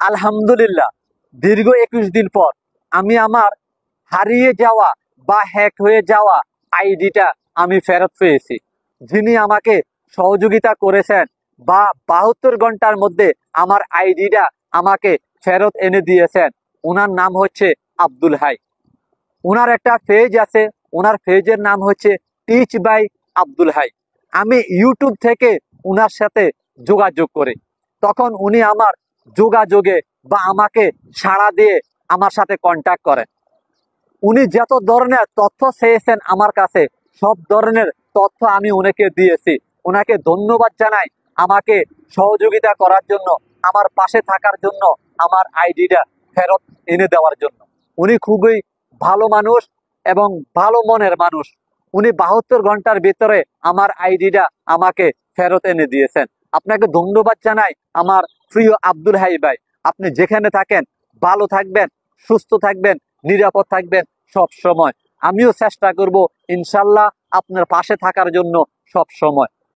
আলহামদুলিল্লাহ দীর্ঘ 21 দিন পর আমি আমার হারিয়ে যাওয়া বা হ্যাক হয়ে যাওয়া আইডিটা আমি ফেরত পেয়েছি। যিনি আমাকে সহযোগিতা করেছেন বা 72 ঘন্টার মধ্যে আমার আইডিটা আমাকে ফেরত এনে দিয়েছেন, ওনার নাম হচ্ছে আব্দুল হাই। ওনার একটা পেজ আছে, ওনার পেজের নাম হচ্ছে টিচ বাই আব্দুল হাই। আমি ইউটিউব থেকে ওনার সাথে যোগাযোগ করি, তখন উনি আমার যোগাযোগে বা আমাকে সাড়া দিয়ে আমার সাথে কন্ট্যাক্ট করেন। উনি যত ধরনের তথ্য চেয়েছেন আমার কাছে সব ধরনের তথ্য আমি ওনাকে দিয়েছি। ওনাকে ধন্যবাদ জানাই আমাকে সহযোগিতা করার জন্য, আমার পাশে থাকার জন্য, আমার আইডিটা ফেরত এনে দেওয়ার জন্য। উনি খুবই ভালো মানুষ এবং ভালো মনের মানুষ। উনি 72 ঘন্টার ভিতরে আমার আইডিটা আমাকে ফেরত এনে দিয়েছেন। আপনাকে ধন্যবাদ জানাই আমার প্রিয় আব্দুল হাই ভাই। আপনি যেখানে থাকেন ভালো থাকবেন, সুস্থ থাকবেন, নিরাপদ থাকবেন সব সময়। আমিও চেষ্টা করব ইনশাল্লাহ আপনার পাশে থাকার জন্য সব সময়।